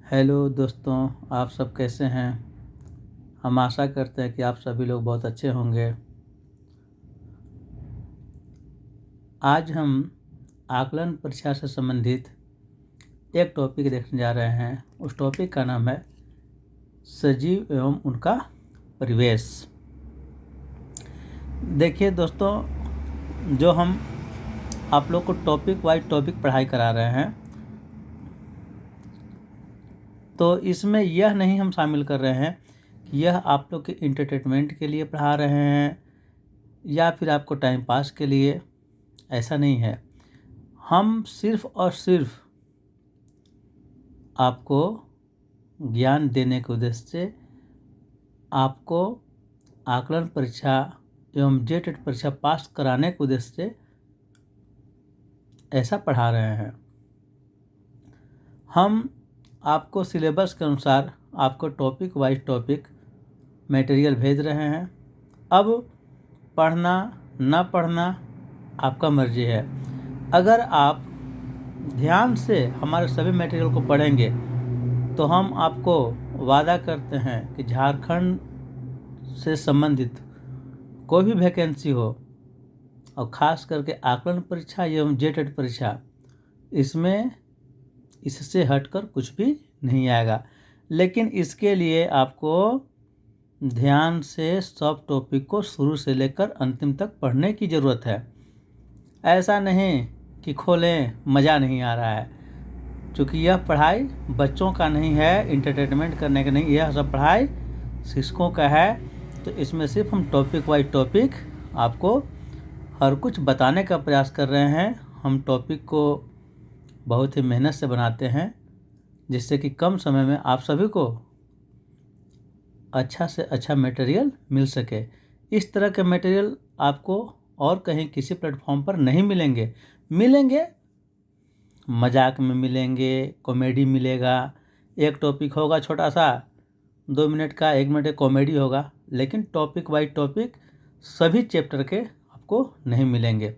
Hello दोस्तों, आप सब कैसे हैं। हम आशा करते हैं कि आप सभी लोग बहुत अच्छे होंगे। आज हम आकलन परीक्षा से संबंधित एक टॉपिक देखने जा रहे हैं। उस टॉपिक का नाम है सजीव एवं उनका परिवेश। देखिए दोस्तों, जो हम आप लोग को टॉपिक वाइज टॉपिक पढ़ाई करा रहे हैं, तो इसमें यह नहीं हम शामिल कर रहे हैं कि यह आप लोग के इंटरटेनमेंट के लिए पढ़ा रहे हैं या फिर आपको टाइम पास के लिए। ऐसा नहीं है। हम सिर्फ और सिर्फ आपको ज्ञान देने के उद्देश्य से आपको आकलन परीक्षा एवं जेटेट परीक्षा पास कराने के उद्देश्य से ऐसा पढ़ा रहे हैं। हम आपको सिलेबस के अनुसार आपको टॉपिक वाइज टॉपिक मटेरियल भेज रहे हैं। अब पढ़ना ना पढ़ना आपका मर्जी है। अगर आप ध्यान से हमारे सभी मटेरियल को पढ़ेंगे तो हम आपको वादा करते हैं कि झारखंड से संबंधित कोई भी वैकेंसी हो, और ख़ास करके आकलन परीक्षा एवं जेटेट परीक्षा, इसमें इससे हटकर कुछ भी नहीं आएगा। लेकिन इसके लिए आपको ध्यान से सब टॉपिक को शुरू से लेकर अंतिम तक पढ़ने की ज़रूरत है। ऐसा नहीं कि खोलें मज़ा नहीं आ रहा है, क्योंकि यह पढ़ाई बच्चों का नहीं है, इंटरटेनमेंट करने का नहीं, यह सब पढ़ाई शिक्षकों का है। तो इसमें सिर्फ हम टॉपिक वाइज टॉपिक आपको हर कुछ बताने का प्रयास कर रहे हैं। हम टॉपिक को बहुत ही मेहनत से बनाते हैं, जिससे कि कम समय में आप सभी को अच्छा से अच्छा मटेरियल मिल सके। इस तरह के मटेरियल आपको और कहीं किसी प्लेटफॉर्म पर नहीं मिलेंगे। मजाक में मिलेंगे, कॉमेडी मिलेगा। एक टॉपिक होगा छोटा सा 2 मिनट का, 1 मिनट का कॉमेडी होगा, लेकिन टॉपिक वाइज टॉपिक सभी चैप्टर के आपको नहीं मिलेंगे।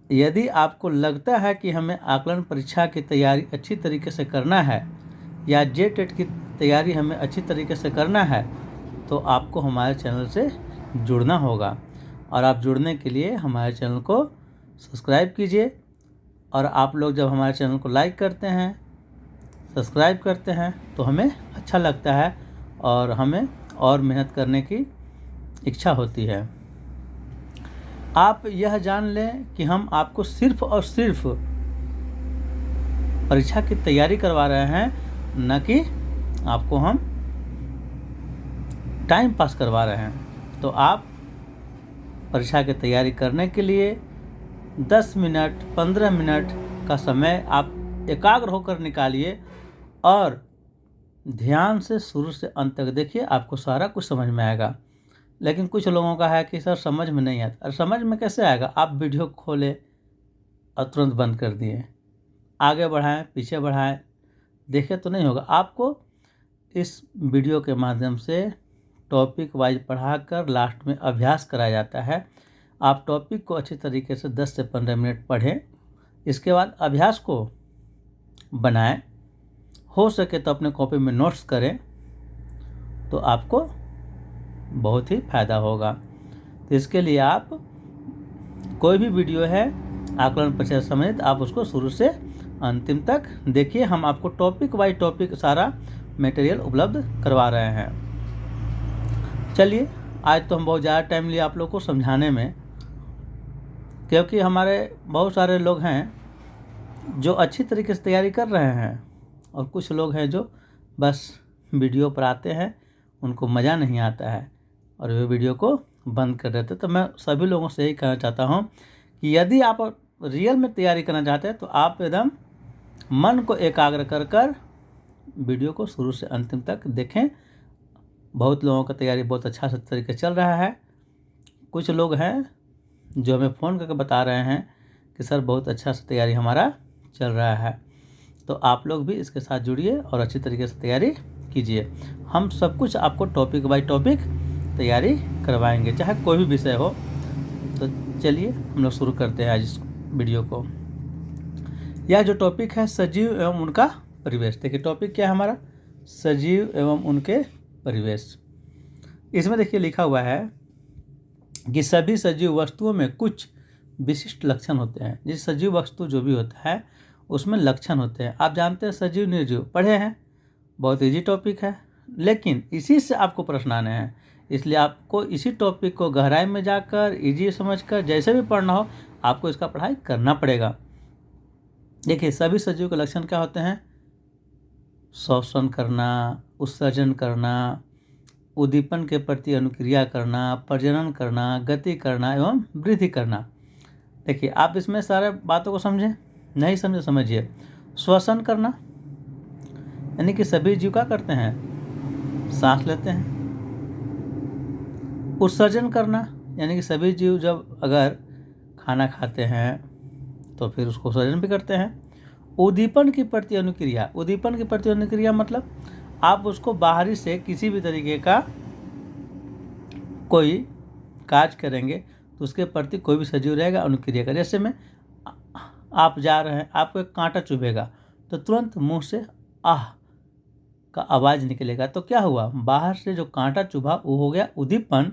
यदि आपको लगता है कि हमें आकलन परीक्षा की तैयारी अच्छी तरीके से करना है या जेटेट की तैयारी हमें अच्छी तरीके से करना है, तो आपको हमारे चैनल से जुड़ना होगा। और आप जुड़ने के लिए हमारे चैनल को सब्सक्राइब कीजिए। और आप लोग जब हमारे चैनल को लाइक करते हैं, सब्सक्राइब करते हैं, तो हमें अच्छा लगता है और हमें और मेहनत करने की इच्छा होती है। आप यह जान लें कि हम आपको सिर्फ और सिर्फ परीक्षा की तैयारी करवा रहे हैं, न कि आपको हम टाइम पास करवा रहे हैं। तो आप परीक्षा की तैयारी करने के लिए 10 मिनट 15 मिनट का समय आप एकाग्र होकर निकालिए और ध्यान से शुरू से अंत तक देखिए, आपको सारा कुछ समझ में आएगा। लेकिन कुछ लोगों का है कि सर समझ में नहीं आता। और समझ में कैसे आएगा? आप वीडियो खोले और तुरंत बंद कर दिए, आगे बढ़ाएं पीछे बढ़ाएं, देखे तो नहीं होगा। आपको इस वीडियो के माध्यम से टॉपिक वाइज पढ़ाकर लास्ट में अभ्यास कराया जाता है। आप टॉपिक को अच्छी तरीके से 10 से 15 मिनट पढ़ें, इसके बाद अभ्यास को बनाएं। हो सके तो अपने कॉपी में नोट्स करें, तो आपको बहुत ही फ़ायदा होगा। तो इसके लिए आप कोई भी वीडियो है आकलन परीक्षा से संबंधित, आप उसको शुरू से अंतिम तक देखिए। हम आपको टॉपिक वाइज टॉपिक सारा मटेरियल उपलब्ध करवा रहे हैं। चलिए, आज तो हम बहुत ज़्यादा टाइम लिए आप लोग को समझाने में, क्योंकि हमारे बहुत सारे लोग हैं जो अच्छी तरीके से तैयारी कर रहे हैं, और कुछ लोग हैं जो बस वीडियो पर आते हैं, उनको मज़ा नहीं आता है और वे वीडियो को बंद कर देते। तो मैं सभी लोगों से यही कहना चाहता हूँ कि यदि आप रियल में तैयारी करना चाहते हैं, तो आप एकदम मन को एकाग्र कर कर वीडियो को शुरू से अंतिम तक देखें। बहुत लोगों का तैयारी बहुत अच्छा से तरीके चल रहा है। कुछ लोग हैं जो हमें फ़ोन करके बता रहे हैं कि सर बहुत अच्छा से तैयारी हमारा चल रहा है। तो आप लोग भी इसके साथ जुड़िए और अच्छी तरीके से तैयारी कीजिए। हम सब कुछ आपको टॉपिक बाय टॉपिक तैयारी करवाएंगे, चाहे कोई भी विषय हो। तो चलिए हम लोग शुरू करते हैं आज इस वीडियो को। यह जो टॉपिक है सजीव एवं उनका परिवेश। देखिए टॉपिक क्या है हमारा, सजीव एवं उनके परिवेश। इसमें देखिए लिखा हुआ है कि सभी सजीव वस्तुओं में कुछ विशिष्ट लक्षण होते हैं। जिस सजीव वस्तु जो भी होता है उसमें लक्षण होते हैं। आप जानते हैं सजीव निर्जीव पढ़े हैं, बहुत इजी टॉपिक है, लेकिन इसी से आपको प्रश्न आने हैं, इसलिए आपको इसी टॉपिक को गहराई में जाकर इजी समझकर जैसे भी पढ़ना हो आपको इसका पढ़ाई करना पड़ेगा। देखिए सभी सजीव के लक्षण क्या होते हैं, श्वसन करना, उत्सर्जन करना, उद्दीपन के प्रति अनुक्रिया करना, प्रजनन करना, गति करना एवं वृद्धि करना। देखिए आप इसमें सारे बातों को समझें, नहीं समझे समझिए। श्वसन करना यानी कि सभी जीव क्या करते हैं, सांस लेते हैं। उत्सर्जन करना यानी कि सभी जीव जब अगर खाना खाते हैं तो फिर उसको उत्सर्जन भी करते हैं। उद्दीपन की प्रति अनुक्रिया, उद्दीपन की प्रति अनुक्रिया मतलब आप उसको बाहरी से किसी भी तरीके का कोई कार्य करेंगे तो उसके प्रति कोई भी सजीव रहेगा अनुक्रिया का। जैसे में आप जा रहे हैं, आपको एक कांटा चुभेगा तो तुरंत मुंह से आह का आवाज़ निकलेगा, तो क्या हुआ, बाहर से जो कांटा चुभा वो हो गया उद्दीपन,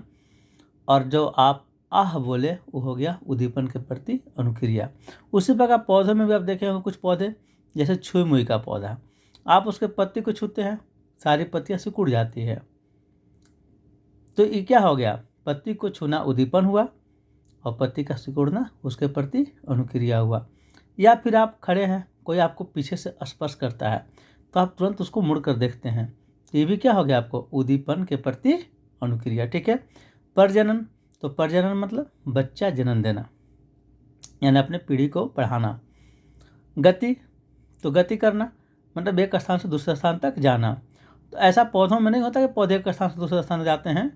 और जो आप आह बोले वो हो गया उद्दीपन के प्रति अनुक्रिया। उसी प्रकार पौधों में भी आप देखे होंगे कुछ पौधे जैसे छुई मुई का पौधा, आप उसके पत्ती को छूते हैं सारी पत्तियां सिकुड़ जाती है, तो ये क्या हो गया, पत्ती को छूना उद्दीपन हुआ और पत्ती का सिकुड़ना उसके प्रति अनुक्रिया हुआ। या फिर आप खड़े हैं, कोई आपको पीछे से स्पर्श करता है तो आप तुरंत उसको मुड़ कर देखते हैं, ये भी क्या हो गया आपको उद्दीपन के प्रति अनुक्रिया। ठीक है। प्रजनन, तो प्रजनन मतलब बच्चा जन्म देना यानी अपने पीढ़ी को बढ़ाना। गति, तो गति करना मतलब एक स्थान से दूसरे स्थान तक जाना। तो ऐसा पौधों में नहीं होता कि पौधे एक स्थान से दूसरे स्थान जाते हैं।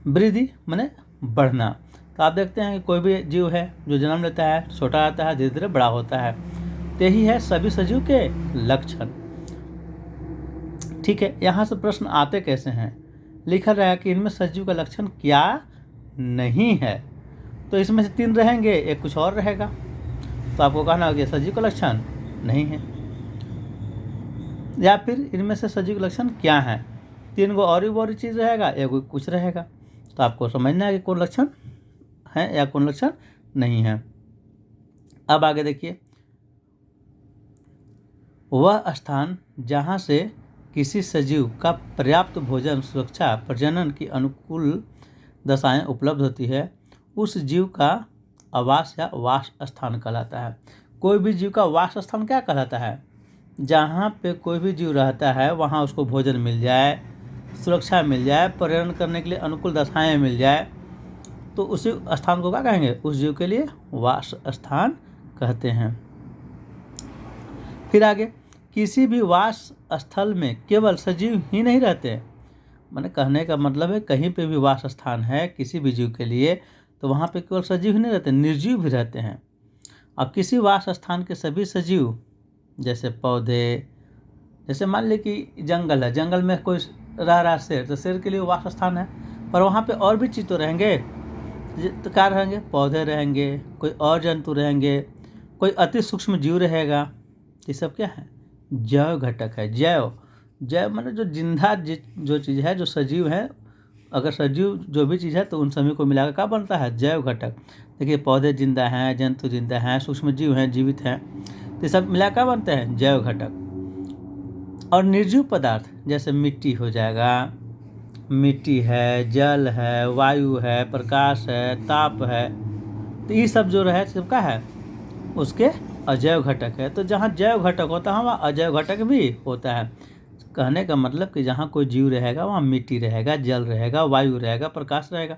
वृद्धि माने बढ़ना, तो आप देखते हैं कि कोई भी जीव है जो जन्म लेता है, छोटा आता है, धीरे धीरे बड़ा होता है, तो यही है सभी सजीव के लक्षण। ठीक है, यहाँ से प्रश्न आते कैसे हैं, लिखा रहा है कि इनमें सजीव का लक्षण क्या नहीं है, तो इसमें से 3 रहेंगे, एक कुछ और रहेगा, तो आपको कहना होगा सजीव का लक्षण नहीं है। या फिर इनमें से सजीव का लक्षण क्या है, 3 गो और भी चीज़ रहेगा, एक कुछ रहेगा, तो आपको समझना है कि कौन लक्षण है या कौन लक्षण नहीं है। अब आगे देखिए, वह स्थान जहाँ से किसी सजीव का पर्याप्त भोजन, सुरक्षा, प्रजनन की अनुकूल दशाएं उपलब्ध होती है उस जीव का आवास या वास स्थान कहलाता है। कोई भी जीव का वास स्थान क्या कहलाता है, जहाँ पे कोई भी जीव रहता है वहाँ उसको भोजन मिल जाए, सुरक्षा मिल जाए, प्रजनन करने के लिए अनुकूल दशाएं मिल जाए, तो उसी स्थान को क्या कहेंगे, उस जीव के लिए वास स्थान कहते हैं। फिर आगे, किसी भी वास स्थल में केवल सजीव ही नहीं रहते, मैंने कहने का मतलब है कहीं पे भी वास स्थान है किसी भी जीव के लिए तो वहाँ पे केवल सजीव ही नहीं रहते, निर्जीव भी रहते हैं। अब किसी वास स्थान के सभी सजीव जैसे पौधे, जैसे मान लीजिए कि जंगल है, जंगल में कोई रह रहा शेर, तो शेर के लिए वास स्थान है, पर वहाँ पे और भी चीज़ तो रहेंगे, तो क्या रहेंगे, पौधे रहेंगे, कोई और जंतु रहेंगे, कोई अति सूक्ष्म जीव रहेगा, ये सब क्या है, जैव घटक है। जैव मतलब जो जिंदा जो चीज़ है, जो सजीव है, अगर सजीव जो भी चीज़ है तो उन सभी को मिलाकर क्या बनता है, जैव घटक। देखिए पौधे जिंदा हैं, जंतु जिंदा हैं, सूक्ष्म जीव हैं, जीवित हैं, तो ये सब मिला क्या बनते हैं, जैव घटक। और निर्जीव पदार्थ जैसे मिट्टी हो जाएगा, मिट्टी है, जल है, वायु है, प्रकाश है, ताप है, तो ये सब जो रहे सब क्या है, उसके अजैव घटक है। तो जहाँ जैव घटक होता है वहाँ अजैव घटक भी होता है। कहने का मतलब कि जहाँ कोई जीव रहेगा वहाँ मिट्टी रहेगा, जल रहेगा, वायु रहेगा, प्रकाश रहेगा,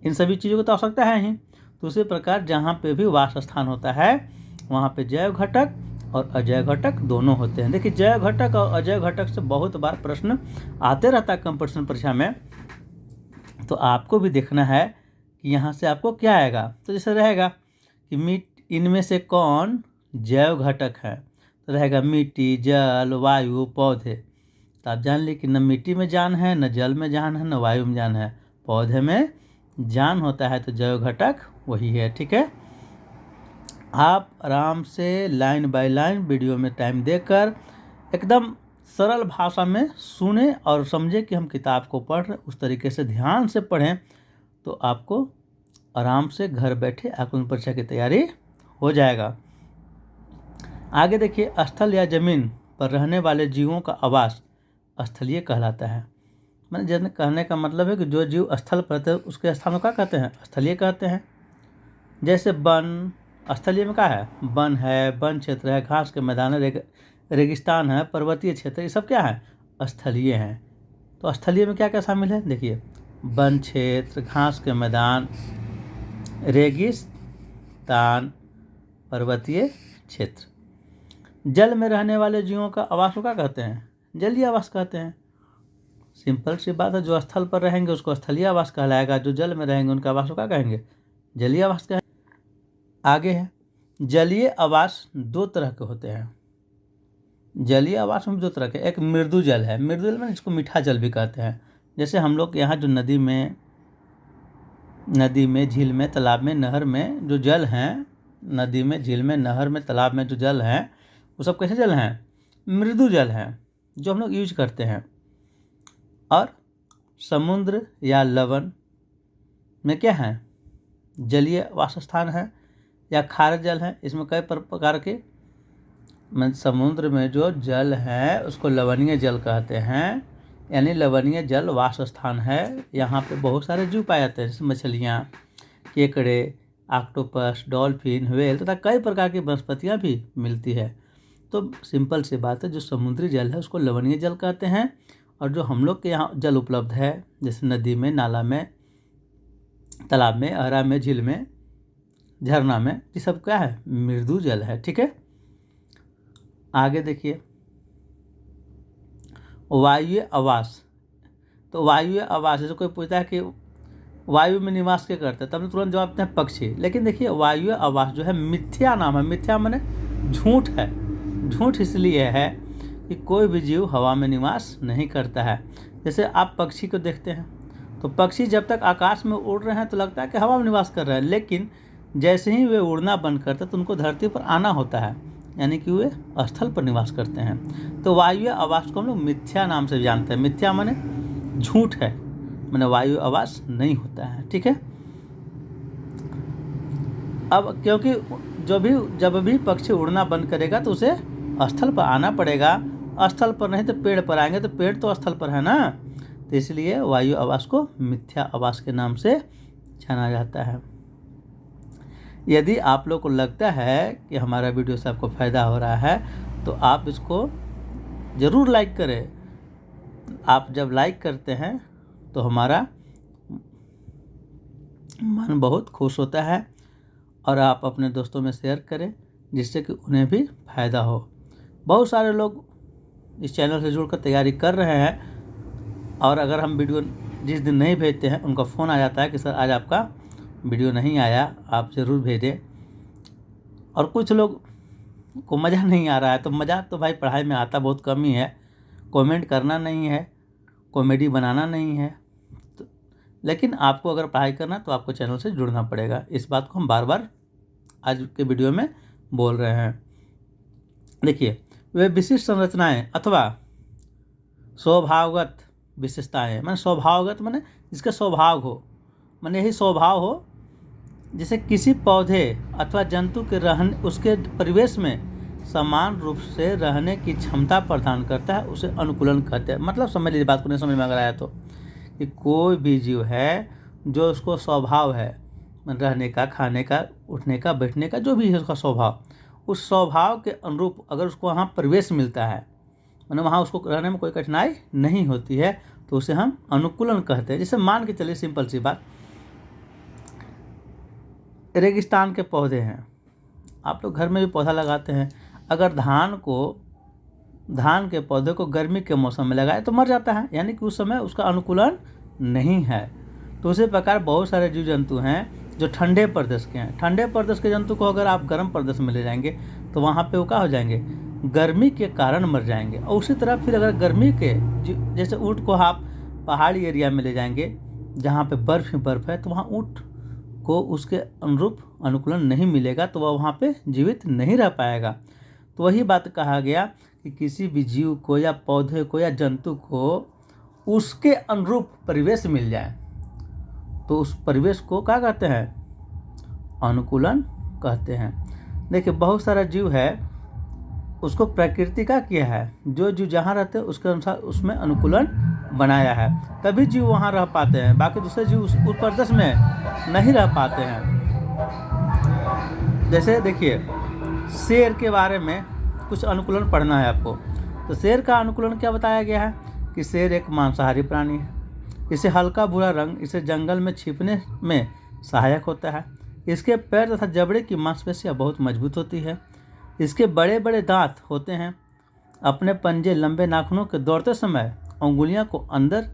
इन सभी चीज़ों की तो आवश्यकता है ही। तो उसी प्रकार जहाँ पे भी वास स्थान होता है वहाँ पे जैव घटक और अजैव घटक दोनों होते हैं। देखिए जैव घटक और अजैव घटक से बहुत बार प्रश्न आते रहता है कंपटीशन परीक्षा में, तो आपको भी देखना है कि यहाँ से आपको क्या आएगा। तो जैसे रहेगा कि इनमें से कौन जैव घटक है, तो रहेगा मिट्टी, जल, वायु, पौधे। तो आप जान ली कि न मिट्टी में जान है, न जल में जान है, न वायु में जान है, पौधे में जान होता है, तो जैव घटक वही है। ठीक है। आप आराम से लाइन बाय लाइन वीडियो में टाइम देकर एकदम सरल भाषा में सुने और समझे कि हम किताब को पढ़ रहे, उस तरीके से ध्यान से पढ़ें तो आपको आराम से घर बैठे आकलन परीक्षा की तैयारी हो जाएगा। आगे देखिए, स्थल या जमीन पर रहने वाले जीवों का आवास स्थलीय कहलाता है। मैंने जैसे कहने का मतलब है कि जो जीव स्थल पर रहते हैं उसके स्थान को क्या कहते हैं? स्थलीय कहते हैं। जैसे वन, स्थलीय में क्या है? वन है, वन क्षेत्र है, घास के मैदान है, रेगिस्तान है, पर्वतीय क्षेत्र, ये सब क्या है? स्थलीय हैं। तो स्थलीय में क्या क्या शामिल है? देखिए, वन क्षेत्र, घास के मैदान, रेगिस्तान, पर्वतीय क्षेत्र। जल में रहने वाले जीवों का आवास को क्या कहते हैं? जलीय आवास कहते हैं। सिंपल सी बात है, जो स्थल पर रहेंगे उसको स्थलीय आवास कहलाएगा, जो जल में रहेंगे उनका आवास को क्या कहेंगे? जलीय आवास कहेंगे। आगे है, जलीय आवास दो तरह के होते हैं। जलीय आवास में दो तरह के, एक मृदु जल है। मृदु जल में इसको मीठा जल भी कहते हैं। जैसे हम लोग यहाँ जो नदी में, झील में, तालाब में, नहर में जो जल हैं, नदी में, झील में, नहर में, तालाब में जो जल हैं वो सब कैसे जल हैं? मृदु जल हैं, जो हम लोग यूज करते हैं। और समुद्र या लवण में क्या है? जलीय वासस्थान है या खारे जल है। इसमें कई प्रकार के, समुद्र में जो जल है उसको लवणीय जल कहते हैं, यानी लवणीय जल वासस्थान है। यहाँ पे बहुत सारे जीव पाए जाते हैं, जैसे मछलियाँ, केकड़े, ऑक्टोपस, डॉल्फिन, व्हेल तथा कई प्रकार की वनस्पतियाँ भी मिलती है। तो सिंपल सी बात है, जो समुद्री जल है उसको लवणीय जल कहते हैं, और जो हम लोग के यहाँ जल उपलब्ध है जैसे नदी में, नाला में, तालाब में, अहरा में, झील में, झरना में, ये सब क्या है? मृदु जल है। ठीक है, आगे देखिए, वायुव्य आवास। तो वायुव्य आवास, जैसे कोई पूछता है कि वायु में निवास क्या करते हैं, तब तुरंत जवाब देते हैं पक्षी। लेकिन देखिए, वायुव्य आवास जो है मिथ्या नाम है। मिथ्या माने झूठ है। झूठ इसलिए है कि कोई भी जीव हवा में निवास नहीं करता है। जैसे आप पक्षी को देखते हैं तो पक्षी जब तक आकाश में उड़ रहे हैं तो लगता है कि हवा में निवास कर रहे हैं, लेकिन जैसे ही वे उड़ना बंद करते हैं तो उनको धरती पर आना होता है, यानी कि वे स्थल पर निवास करते हैं। तो वायुव्य आवास को हम लोग मिथ्या नाम से जानते हैं। मिथ्या माने झूठ है, माने वायु आवास नहीं होता है। ठीक है, अब क्योंकि जब भी पक्षी उड़ना बंद करेगा तो उसे स्थल पर आना पड़ेगा। स्थल पर नहीं तो पेड़ पर आएंगे, तो पेड़ तो स्थल पर है ना, तो इसलिए वायु आवास को मिथ्या आवास के नाम से जाना जाता है। यदि आप लोग को लगता है कि हमारा वीडियो से आपको फ़ायदा हो रहा है तो आप इसको ज़रूर लाइक करें। आप जब लाइक करते हैं तो हमारा मन बहुत खुश होता है, और आप अपने दोस्तों में शेयर करें जिससे कि उन्हें भी फ़ायदा हो। बहुत सारे लोग इस चैनल से जुड़कर तैयारी कर रहे हैं, और अगर हम वीडियो जिस दिन नहीं भेजते हैं उनका फ़ोन आ जाता है कि सर आज आपका वीडियो नहीं आया, आप ज़रूर भेजें। और कुछ लोग को मज़ा नहीं आ रहा है, तो मज़ा तो भाई पढ़ाई में आता बहुत कम ही है। कमेंट करना नहीं है, कॉमेडी बनाना नहीं है, तो लेकिन आपको अगर पढ़ाई करना तो आपको चैनल से जुड़ना पड़ेगा। इस बात को हम बार बार आज के वीडियो में बोल रहे हैं। देखिए, वे विशिष्ट संरचनाएं अथवा स्वभावगत विशेषताएं, माने स्वभावगत माने जिसका स्वभाव हो, माने यही स्वभाव हो, जैसे किसी पौधे अथवा जंतु के रहने, उसके परिवेश में समान रूप से रहने की क्षमता प्रदान करता है, उसे अनुकूलन कहते हैं। मतलब समझ लीजिए बात को, नहीं समझ में अगर आया तो, कि कोई भी जीव है जो उसको स्वभाव है रहने का, खाने का, उठने का, बैठने का, जो भी है उसका स्वभाव, उस स्वभाव के अनुरूप अगर उसको वहाँ परिवेश मिलता है, माने वहाँ उसको रहने में कोई कठिनाई नहीं होती है, तो उसे हम अनुकूलन कहते हैं। जैसे मान के चलिए सिंपल सी बात, रेगिस्तान के पौधे हैं, आप लोग घर में भी पौधा लगाते हैं। अगर धान के पौधे को गर्मी के मौसम में लगाए तो मर जाता है, यानी कि उस समय उसका अनुकूलन नहीं है। तो उसी प्रकार बहुत सारे जीव जंतु हैं जो ठंडे प्रदेश के हैं। ठंडे प्रदेश के जंतु को अगर आप गर्म प्रदेश में ले जाएंगे तो वहाँ पे वो क्या हो जाएंगे? गर्मी के कारण मर जाएंगे। और उसी तरह फिर अगर गर्मी के, जैसे ऊँट को आप पहाड़ी एरिया में ले जाएंगे जहाँ पे बर्फ़ ही बर्फ़ है, तो वहाँ ऊँट को उसके अनुरूप अनुकूलन नहीं मिलेगा तो वह वहाँ पे जीवित नहीं रह पाएगा। तो वही बात कहा गया कि किसी भी जीव को या पौधे को या जंतु को उसके अनुरूप परिवेश मिल जाए तो उस परिवेश को क्या कहते हैं? अनुकूलन कहते हैं। देखिए बहुत सारा जीव है, उसको प्रकृति का किया है, जो जीव जहाँ रहते हैं उसके अनुसार उसमें अनुकूलन बनाया है, तभी जीव वहाँ रह पाते हैं। बाकी दूसरे जीव उस परिदृश्य में नहीं रह पाते हैं। जैसे देखिए शेर के बारे में कुछ अनुकूलन पढ़ना है आपको। तो शेर का अनुकूलन क्या बताया गया है कि शेर एक मांसाहारी प्राणी है। इसे हल्का भूरा रंग इसे जंगल में छिपने में सहायक होता है। इसके पैर तथा जबड़े की मांसपेशियां बहुत मजबूत होती है। इसके बड़े बड़े दांत होते हैं। अपने पंजे लंबे नाखूनों के दौड़ते समय उंगलियों को अंदर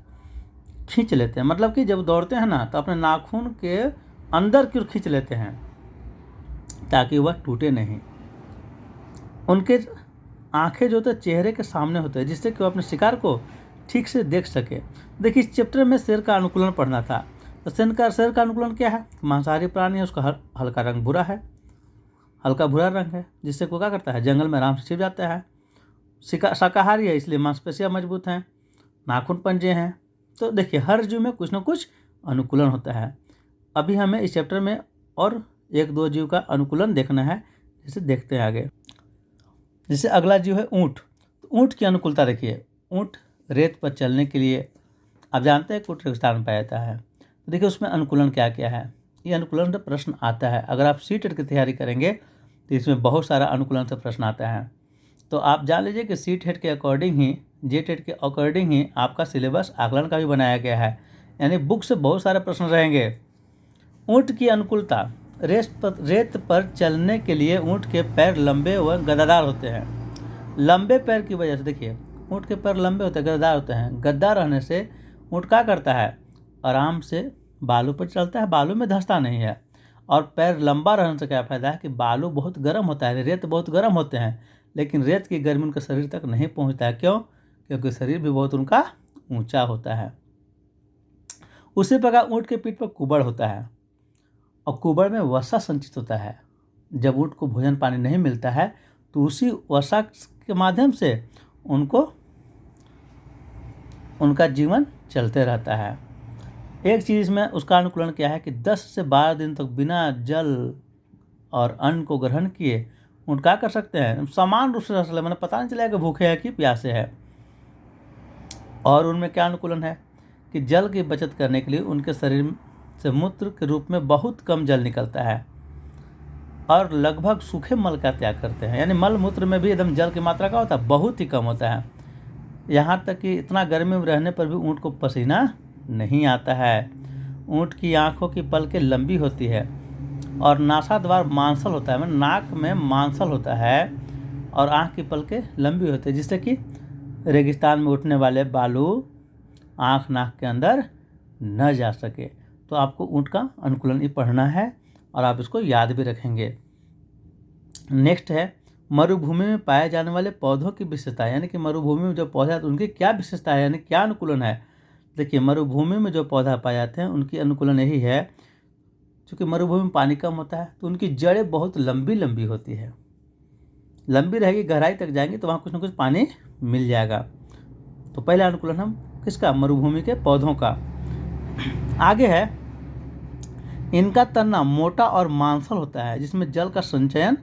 खींच लेते हैं। मतलब कि जब दौड़ते हैं ना तो अपने नाखून के अंदर की ओर खींच लेते हैं ताकि वह टूटे नहीं। उनके आंखें जो होते हैं चेहरे के सामने होते हैं जिससे कि वह अपने शिकार को ठीक से देख सके। देखिए इस चैप्टर में शेर का अनुकूलन पढ़ना था। तो शेर का अनुकूलन क्या है? मांसाहारी प्राणी है, उसका हल्का रंग भूरा है, हल्का भूरा रंग है, जिससे वो क्या करता है? जंगल में आराम से छिप जाता है। शाकाहारी है इसलिए मांसपेशियां मजबूत हैं, नाखून पंजे हैं। तो देखिए हर जीव में कुछ ना कुछ अनुकूलन होता है। अभी हमें इस चैप्टर में और एक दो जीव का अनुकूलन देखना है, जैसे देखते हैं आगे। जैसे अगला जीव है ऊँट। तो ऊँट की अनुकूलता देखिए। ऊँट रेत पर चलने के लिए आप जानते हैं ऊँट रेगिस्तान में पाया जाता है। तो देखिए उसमें अनुकूलन क्या क्या है, ये अनुकूलन से प्रश्न आता है। अगर आप सी टेट की तैयारी करेंगे तो इसमें बहुत सारा अनुकूलन से प्रश्न आता है। तो आप जान लीजिए कि सी टेट के अकॉर्डिंग ही, जे टेट के अकॉर्डिंग ही आपका सिलेबस आकलन का भी बनाया गया है, यानी बुक से बहुत सारे प्रश्न रहेंगे। ऊँट की अनुकूलता। रेत पर चलने के लिए ऊँट के पैर लंबे व गद्दार होते हैं। लंबे पैर की वजह से देखिए ऊँट के पैर लंबे होते हैं, गद्दार होते हैं। गद्दार रहने से ऊँट क्या करता है? आराम से बालू पर चलता है, बालू में धंसता नहीं है। और पैर लंबा रहने से क्या फ़ायदा है कि बालू बहुत गर्म होता है, रेत बहुत गर्म होते हैं, लेकिन रेत की गर्मी उनके शरीर तक नहीं पहुंचता है। क्यों? क्योंकि शरीर भी बहुत उनका ऊंचा होता है। उसी प्रकार ऊँट के पीठ पर कुबड़ होता है और कुबड़ में वसा संचित होता है। जब ऊँट को भोजन पानी नहीं मिलता है तो उसी वसा के माध्यम से उनका जीवन चलते रहता है। एक चीज़ में उसका अनुकूलन क्या है कि 10 से 12 दिन तक बिना जल और अन्न को ग्रहण किए ऊँट क्या कर सकते हैं? समान रूप से रह सकते, मतलब पता नहीं चलेगा कि भूखे है कि प्यासे है। और उनमें क्या अनुकूलन है कि जल की बचत करने के लिए उनके शरीर से मूत्र के रूप में बहुत कम जल निकलता है और लगभग सूखे मल का त्याग करते हैं। यानी मल मूत्र में भी एकदम जल की मात्रा का होता है, बहुत ही कम होता है। यहाँ तक कि इतना गर्मी में रहने पर भी ऊँट को पसीना नहीं आता है। ऊँट की आँखों की पलकें लंबी होती है और नासाद्वार मांसल होता है, मतलब नाक में मांसल होता है और आँख की पलकें लंबी होती है, जिससे कि रेगिस्तान में उठने वाले बालू आँख नाक के अंदर न जा सके। तो आपको ऊँट का अनुकूलन ही पढ़ना है और आप इसको याद भी रखेंगे। नेक्स्ट है मरुभूमि में पाए जाने वाले पौधों की विशेषता, यानी कि मरुभूमि में जो पौधे हैं उनकी क्या विशेषता है, यानी क्या अनुकूलन है। देखिए मरुभूमि में जो पौधा पाए जाते हैं उनकी अनुकूलन यही है, क्योंकि मरुभूमि में पानी कम होता है तो उनकी जड़ें बहुत लंबी लंबी होती है, लंबी रहेगी, गहराई तक जाएंगी तो वहाँ कुछ ना कुछ पानी मिल जाएगा। तो पहला अनुकूलन हम किसका? मरुभूमि के पौधों का। आगे है इनका तना मोटा और मांसल होता है जिसमें जल का संचयन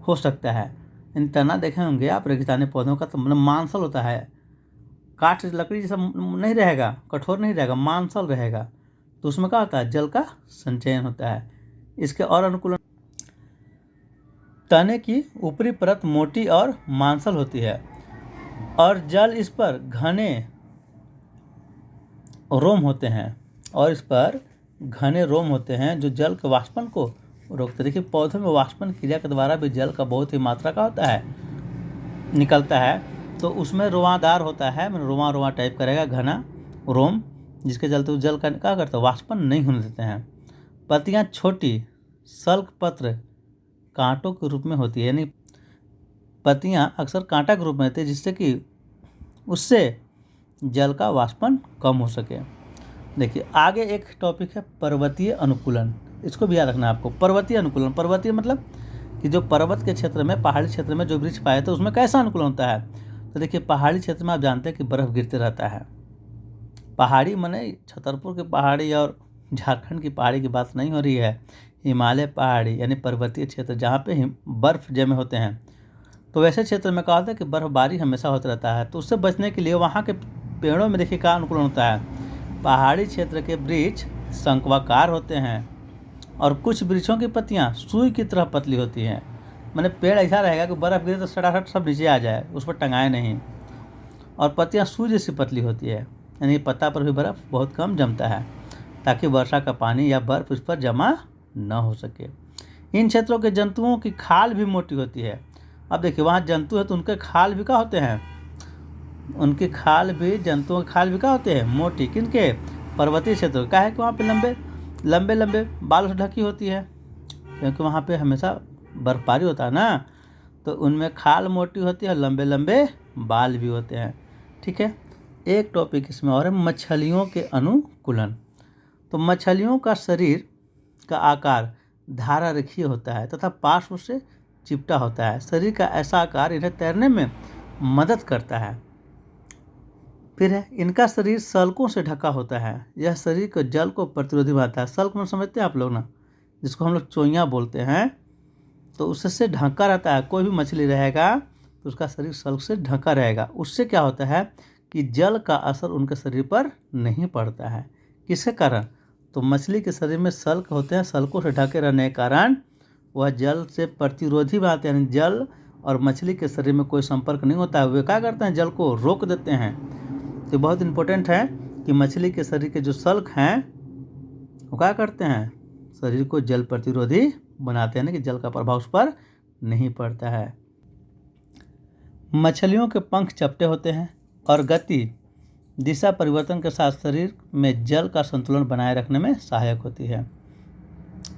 हो सकता है। इन तना देखे होंगे आप रेगिस्तानी पौधों का, तो मतलब मांसल होता है, काठ लकड़ी जैसा नहीं रहेगा, कठोर नहीं रहेगा, मांसल रहेगा। तो उसमें क्या होता है? जल का संचयन होता है। इसके और अनुकूलन, तने की ऊपरी परत मोटी और मांसल होती है और जल इस पर घने रोम होते हैं जो जल के वाष्पन को रोकते। देखिए पौधों में वाष्पन क्रिया के द्वारा भी जल का बहुत ही मात्रा का होता है, निकलता है। तो उसमें रोवादार होता है, मतलब रोवा टाइप करेगा, घना रोम, जिसके चलते जल का क्या करता है? वाष्पन नहीं होने देते हैं। पत्तियाँ छोटी सल्क पत्र कांटों के रूप में होती है, यानी पत्तियाँ अक्सर कांटा के रूप में होती है जिससे कि उससे जल का वाष्पन कम हो सके। देखिए आगे एक टॉपिक है पर्वतीय अनुकूलन। इसको भी याद रखना है आपको। पर्वतीय अनुकूलन, पर्वतीय मतलब कि जो पर्वत के क्षेत्र में, पहाड़ी क्षेत्र में जो वृक्ष पाए थे उसमें कैसा अनुकूलन होता है। तो देखिए पहाड़ी क्षेत्र में आप जानते हैं कि बर्फ़ गिरते रहता है। पहाड़ी माने छतरपुर की पहाड़ी और झारखंड की पहाड़ी की बात नहीं हो रही है, हिमालय पहाड़ी यानी पर्वतीय क्षेत्र जहाँ पे बर्फ़ जमे होते हैं। तो वैसे क्षेत्र में क्या होता है कि बर्फबारी हमेशा होता रहता है। तो उससे बचने के लिए वहाँ के पेड़ों में देखिए क्या अनुकूलन होता है। पहाड़ी क्षेत्र के वृक्ष शंक्वाकार होते हैं और कुछ वृक्षों की पत्तियाँ सुई की तरह पतली होती हैं। माने पेड़ ऐसा रहेगा कि बर्फ़ गिरे तो सटासट सब नीचे आ जाए, उस पर टंगाए नहीं, और पत्तियाँ सुई जैसी पतली होती है, यानी पत्ता पर भी बर्फ़ बहुत कम जमता है ताकि वर्षा का पानी या बर्फ़ उस पर जमा न हो सके। इन क्षेत्रों के जंतुओं की खाल भी मोटी होती है। अब देखिए वहाँ जंतु है तो उनके खाल भी क्या होते हैं, उनकी खाल भी, जंतुओं के खाल भी क्या होते हैं, मोटी। किनके, पर्वतीय क्षेत्र का है कि वहाँ पे लंबे लंबे बालों से ढकी होती है, क्योंकि वहाँ पे हमेशा बर्फबारी होता है ना, तो उनमें खाल मोटी होती है, लंबे लंबे बाल भी होते हैं। ठीक है, एक टॉपिक इसमें और है, मछलियों के अनुकूलन। तो मछलियों का शरीर का आकार धारा रेखीय होता है तथा पार्श्व से चिपटा होता है। शरीर का ऐसा आकार इन्हें तैरने में मदद करता है। फिर है, इनका शरीर सल्कों से ढका होता है। यह शरीर को जल को प्रतिरोधी बनाता है। सल्क में समझते हैं आप लोग ना, जिसको हम लोग चोइयाँ बोलते हैं, तो उससे ढका रहता है। कोई भी मछली रहेगा तो उसका शरीर सल्क से ढका रहेगा। उससे क्या होता है कि जल का असर उनके शरीर पर नहीं पड़ता है। किसके कारण, तो मछली के शरीर में सल्क होते हैं, सल्कों से ढके रहने के कारण वह जल से प्रतिरोधी बनाते हैं। जल और मछली के शरीर में कोई संपर्क नहीं होता है, वे क्या करते हैं, जल को रोक देते हैं। तो बहुत इम्पोर्टेंट है कि मछली के शरीर के जो सल्क हैं वो क्या करते हैं, शरीर को जल प्रतिरोधी बनाते हैं, कि जल का प्रभाव उस पर नहीं पड़ता है। मछलियों के पंख चपटे होते हैं और गति दिशा परिवर्तन के साथ शरीर में जल का संतुलन बनाए रखने में सहायक होती है।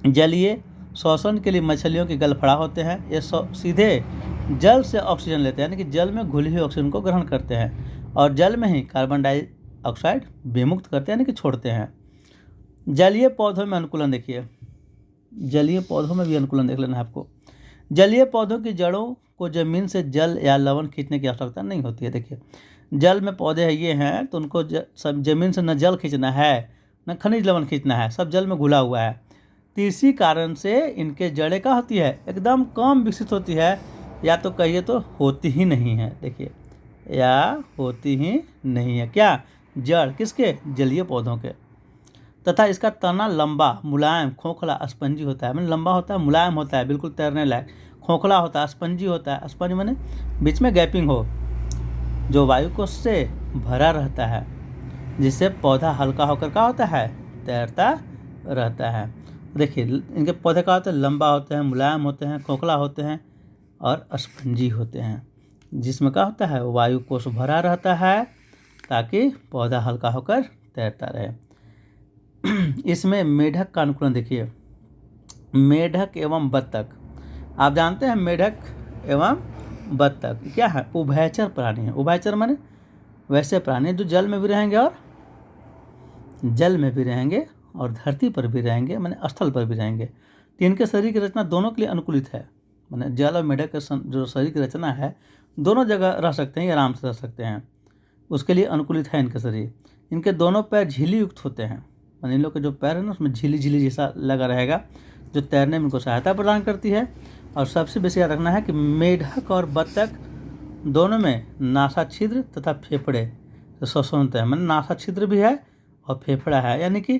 जलीय श्वसन के लिए मछलियों के गलफड़ा होते हैं। ये सीधे जल से ऑक्सीजन लेते हैं, यानी कि जल में घुली हुई ऑक्सीजन को ग्रहण करते हैं और जल में ही कार्बन डाइऑक्साइड विमुक्त करते हैं, यानी कि छोड़ते हैं। जलीय पौधों में अनुकूलन देखिए, जलीय पौधों में भी अनुकूलन देख लेना है आपको। जलीय पौधों की जड़ों को जमीन से जल या लवण खींचने की आवश्यकता नहीं होती है। देखिए जल में पौधे ये हैं तो उनको जमीन से न जल खींचना है न खनिज लवण खींचना है, सब जल में घुला हुआ है। तो इसी कारण से इनके जड़ें क्या होती है, एकदम कम विकसित होती है, या तो कहिए तो होती ही नहीं है। देखिए या होती ही नहीं है क्या, जड़ किसके, जलीय पौधों के। तथा इसका तना लंबा, मुलायम, खोखला, स्पंजी होता है। मैंने लंबा होता है, मुलायम होता है, बिल्कुल तैरने लायक। खोखला होता है, स्पंजी होता है। स्पंज माने बीच में गैपिंग हो, जो वायु कोश से भरा रहता है, जिससे पौधा हल्का होकर क्या होता है, तैरता रहता है। देखिए इनके पौधे क्या होते हैं, लंबा होते हैं, मुलायम होते हैं, खोखला होते हैं और स्पंजी होते हैं, जिसमें क्या होता है, वायु कोश भरा रहता है ताकि पौधा हल्का होकर तैरता रहे। इसमें मेढक का अनुकूलन देखिए, मेढक एवं बत्तख। आप जानते हैं मेढक एवं बत्तख क्या है, उभयचर प्राणी है। उभयचर माने वैसे प्राणी जो जल में भी रहेंगे और धरती पर भी रहेंगे, माने स्थल पर भी रहेंगे। तो इनके शरीर की रचना दोनों के लिए अनुकूलित है। माने जल और मेढक के जो शरीर की रचना है दोनों जगह रह सकते हैं, आराम से रह सकते हैं, उसके लिए अनुकूलित है इनका शरीर। इनके दोनों पैर झिल्ली युक्त होते हैं, माने इन लोग के जो पैर है ना उसमें झिल्ली जैसा लगा रहेगा, जो तैरने में इनको सहायता प्रदान करती है। और सबसे बेसी याद रखना है कि मेढक और बत्तख दोनों में नासा छिद्र तथा फेफड़े श्वसन होते हैं। माने नासा छिद्र भी है और फेफड़ा है, यानी कि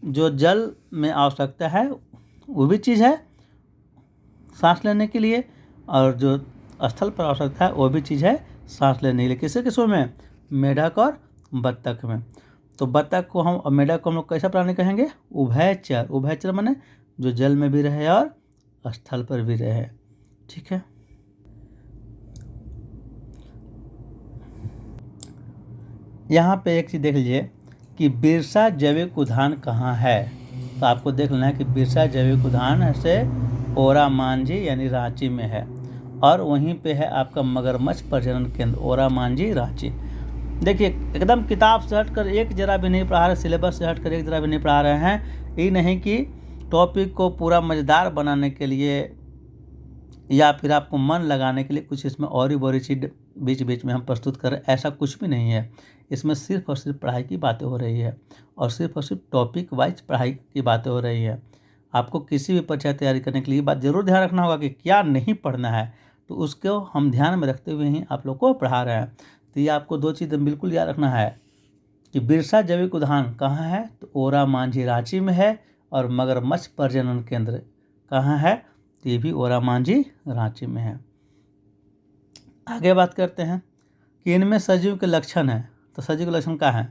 जो जल में आवश्यकता है वो भी चीज़ है सांस लेने के लिए, और जो स्थल पर आवश्यकता है वो भी चीज़ है सांस लेने के लिए। किसों में, मेढक और बत्तख में। तो बत्तख को हम और मेढक को हम लोग कैसा प्राणी कहेंगे, उभयचर। उभयचर माने जो जल में भी रहे और स्थल पर भी रहे। ठीक है, यहाँ पे एक चीज़ देख लीजिए कि बिरसा जैविक उद्यान कहाँ है। तो आपको देख लेना है कि बिरसा जैविक उद्यान से ओरामांझी यानी रांची में है, और वहीं पे है आपका मगरमच्छ प्रजनन केंद्र ओरामांझी रांची। देखिए एकदम किताब से हटकर एक जरा भी नहीं पढ़ा रहे, सिलेबस से हटकर एक जरा भी नहीं पढ़ा रहे हैं। ये नहीं कि टॉपिक को पूरा मज़ेदार बनाने के लिए या फिर आपको मन लगाने के लिए कुछ इसमें और ही बोरी चीज़ बीच बीच में हम प्रस्तुत करें, ऐसा कुछ भी नहीं है। इसमें सिर्फ और सिर्फ पढ़ाई की बातें हो रही है और सिर्फ और सिर्फ टॉपिक वाइज पढ़ाई की बातें हो रही है। आपको किसी भी परीक्षा तैयारी करने के लिए बात ज़रूर ध्यान रखना होगा कि क्या नहीं पढ़ना है, तो उसको हम ध्यान में रखते हुए ही आप लोग को पढ़ा रहे हैं। तो ये आपको 2 चीज़ें बिल्कुल याद रखना है कि बिरसा जैविक उद्यान कहाँ है, तो ओरा मांझी रांची में है, और मगरमच्छ प्रजनन केंद्र कहाँ है, तो ये भी ओरा मांझी रांची में है। आगे बात करते हैं कि इनमें सजीव के लक्षण हैं। तो सजीव के लक्षण क्या है?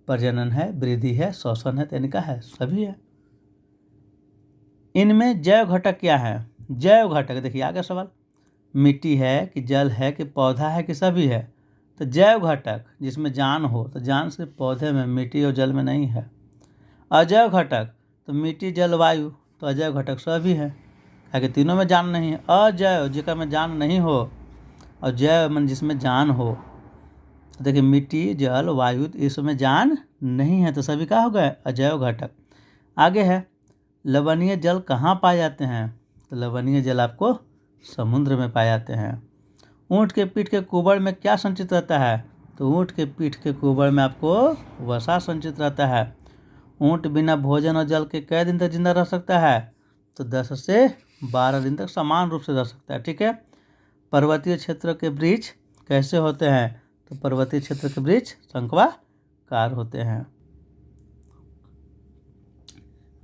प्रजनन है, वृद्धि है, श्वसन है, तनिका है, सभी है। इनमें जैव घटक क्या है? जैव घटक देखिए आगे सवाल, मिट्टी है कि जल है कि पौधा है कि सभी है? तो जैव घटक जिसमें जान हो, तो जान सिर्फ पौधे में, मिट्टी और जल में नहीं है। अजैव घटक तो मिट्टी जल वायु, तो अजैव घटक सभी है, क्या तीनों में जान नहीं है। अजैव जिसका में जान नहीं हो और जैव मन जिसमें जान हो, तो देखिए मिट्टी जल वायु इसमें जान नहीं है, तो सभी क्या हो गए? अजैव घटक। आगे है लवणीय जल कहाँ पाए जाते हैं? तो लवणीय जल आपको समुद्र में पाए जाते हैं। ऊँट के पीठ के कुबड़ में क्या संचित रहता है? तो ऊँट के पीठ के कुबड़ में आपको वसा संचित रहता है। ऊँट बिना भोजन और जल के कई दिन तक जिंदा रह सकता है? तो 10 से 12 दिन तक समान रूप से रह सकता है। ठीक है। पर्वतीय क्षेत्र के वृक्ष कैसे होते हैं? तो पर्वतीय क्षेत्र के वृक्ष शंक्वाकार होते हैं।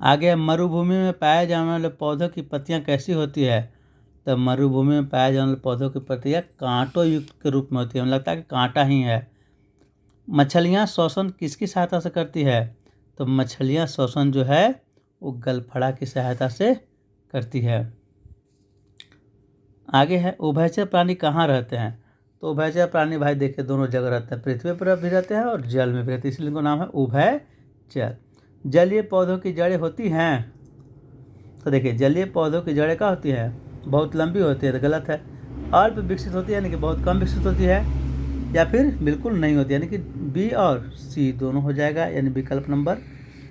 आगे मरुभूमि में पाए जाने वाले पौधों की पत्तियां कैसी होती है? तो मरुभूमि में पाए जाने वाले पौधों की पत्तियां कांटों युक्त के रूप में होती है, हमें लगता है कि कांटा ही है। मछलियां श्वसन किसकी सहायता से करती है? तो मछलियां श्वसन जो है वो गलफड़ा की सहायता से करती है। आगे है उभयचर प्राणी कहाँ रहते हैं? तो उभयचर प्राणी भाई देखिए दोनों जगह रहते हैं, पृथ्वी पर भी रहते हैं और जल में भी रहते हैं, इसलिए इनका नाम है उभयचर। जलीय पौधों की जड़ें होती हैं? तो देखिए जलीय पौधों की जड़ें क्या होती हैं? बहुत लंबी होती है, तो गलत है। अल्प विकसित होती है यानी कि बहुत कम विकसित होती है, या फिर बिल्कुल नहीं होती, यानी कि बी और सी दोनों हो जाएगा, यानी विकल्प नंबर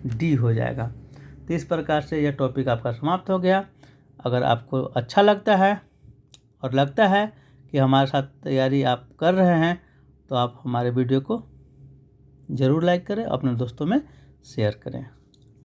डी हो जाएगा। तो इस प्रकार से यह टॉपिक आपका समाप्त हो गया। अगर आपको अच्छा लगता है और लगता है कि हमारे साथ तैयारी आप कर रहे हैं, तो आप हमारे वीडियो को ज़रूर लाइक करें, अपने दोस्तों में शेयर करें।